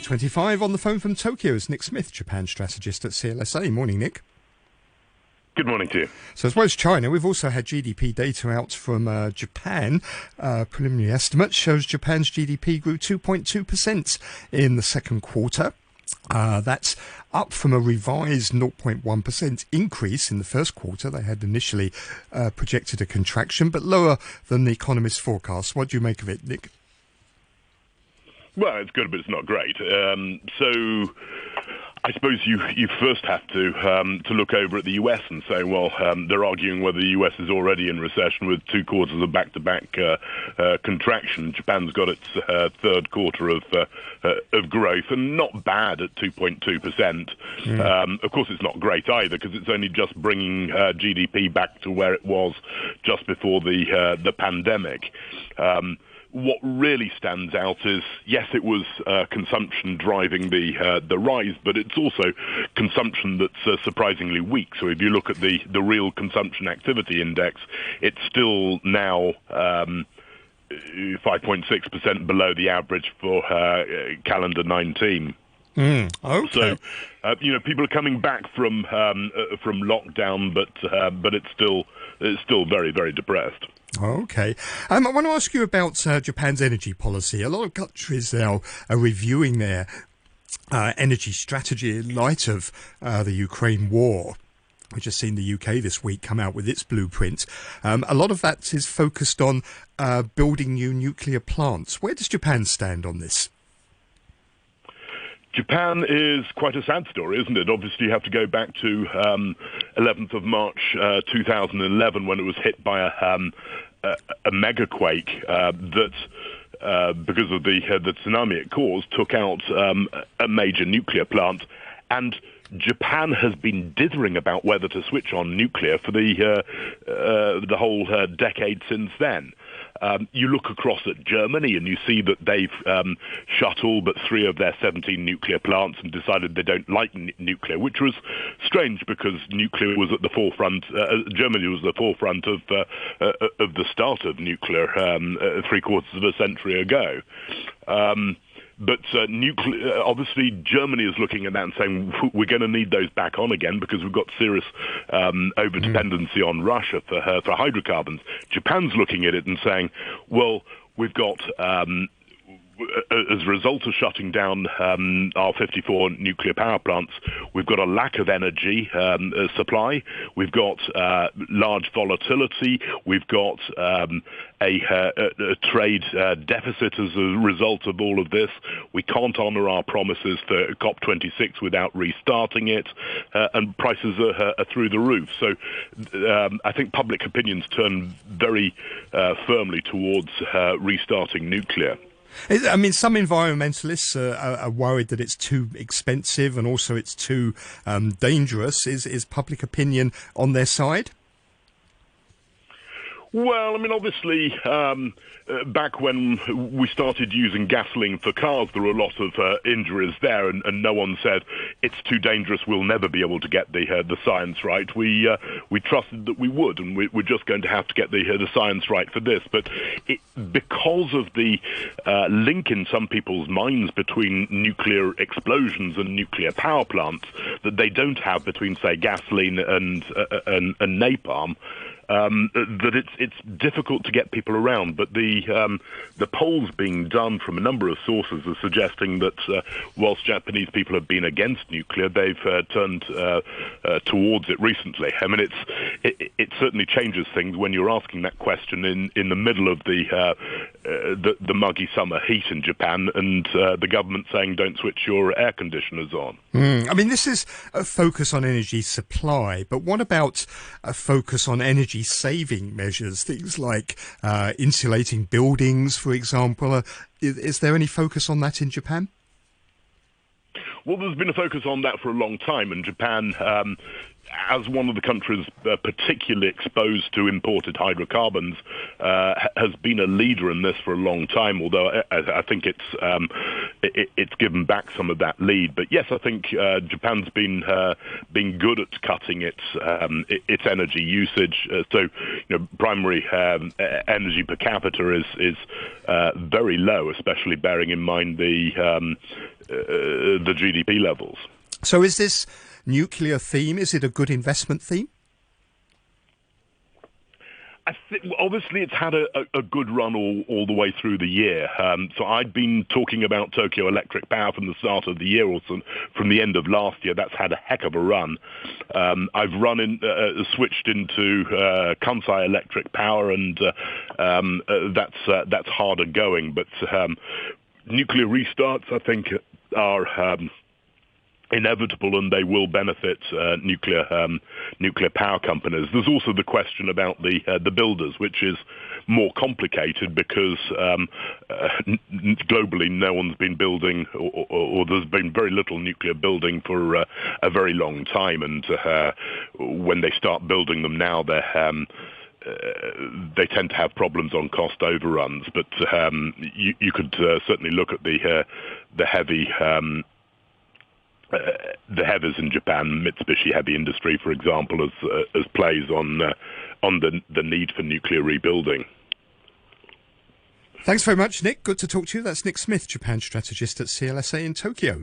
8:25 on the phone from Tokyo is Nick Smith, Japan strategist at CLSA. Morning, Nick. Good morning to you. So as well as China, we've also had GDP data out from Japan. Preliminary estimate shows Japan's GDP grew 2.2% in the second quarter. That's up from a revised 0.1% increase in the first quarter. They had initially projected a contraction, but lower than the economists' forecast. What do you make of it, Nick? Well, it's good, but it's not great. So I suppose you first have to look over at the US and say, well, they're arguing whether the US is already in recession with 2 quarters of back-to-back contraction. Japan's got its third quarter of growth, and not bad at 2.2%. Of course, it's not great either, because it's only just bringing GDP back to where it was just before the pandemic. What really stands out is, yes, it was consumption driving the rise, but it's also consumption that's surprisingly weak. So if you look at the real consumption activity index, it's still now 5.6% below the average for calendar 19. Okay. So, people are coming back from lockdown, but it's still very, very depressed. Okay. I want to ask you about Japan's energy policy. A lot of countries now are reviewing their energy strategy in light of the Ukraine war. We've just seen the UK this week come out with its blueprint. A lot of that is focused on building new nuclear plants. Where does Japan stand on this? Japan is quite a sad story, isn't it? Obviously, you have to go back to 11th of March 2011 when it was hit by a mega quake that, because of the tsunami it caused, took out a major nuclear plant. And Japan has been dithering about whether to switch on nuclear for the whole decade since then. You look across at Germany and you see that they've shut all but 3 of their 17 nuclear plants and decided they don't like nuclear, which was strange because nuclear was at the forefront. Germany was at the forefront of the start of nuclear 3/4 of a century ago. But nuclear, obviously, Germany is looking at that and saying we're going to need those back on again because we've got serious over-dependency on Russia for hydrocarbons. Japan's looking at it and saying, well, we've got, as a result of shutting down our 54 nuclear power plants, we've got a lack of energy supply. We've got large volatility. We've got a trade deficit as a result of all of this. We can't honour our promises for COP26 without restarting it, and prices are through the roof. So I think public opinion's turned very firmly towards restarting nuclear. I mean, some environmentalists are worried that it's too expensive and also it's too dangerous. Is public opinion on their side? Well, I mean, obviously, back when we started using gasoline for cars, there were a lot of injuries there, and no one said it's too dangerous. We'll never be able to get the science right. We trusted that we would, and we're just going to have to get the science right for this. But because of the link in some people's minds between nuclear explosions and nuclear power plants that they don't have between, say, gasoline and napalm. That it's difficult to get people around, but the polls being done from a number of sources are suggesting that whilst Japanese people have been against nuclear, they've turned towards it recently. I mean, it certainly changes things when you're asking that question in the middle of the muggy summer heat in Japan, and the government saying don't switch your air conditioners on. I mean, this is a focus on energy supply, but what about a focus on energy saving measures, things like insulating buildings, for example? Is there any focus on that in Japan? Well, there's been a focus on that for a long time, and Japan, as one of the countries particularly exposed to imported hydrocarbons, has been a leader in this for a long time, although I think it's it's given back some of that lead. But yes, I think Japan's been good at cutting its energy usage. So primary energy per capita is very low, especially bearing in mind the GDP levels. So is this nuclear theme, is it a good investment theme? I think, obviously, it's had a good run all the way through the year. So I'd been talking about Tokyo Electric Power from the start of the year, or from the end of last year. That's had a heck of a run. I've switched into Kansai Electric Power, and that's harder going. But nuclear restarts, I think, are inevitable, and they will benefit nuclear power companies. There's also the question about the builders, which is more complicated because globally no one's been building, or there's been very little nuclear building for a very long time, and when they start building them now, they tend to have problems on cost overruns. But you could certainly look at the heavies in Japan, Mitsubishi Heavy Industry, for example, as plays on the need for nuclear rebuilding. Thanks very much, Nick. Good to talk to you. That's Nick Smith, Japan strategist at CLSA in Tokyo.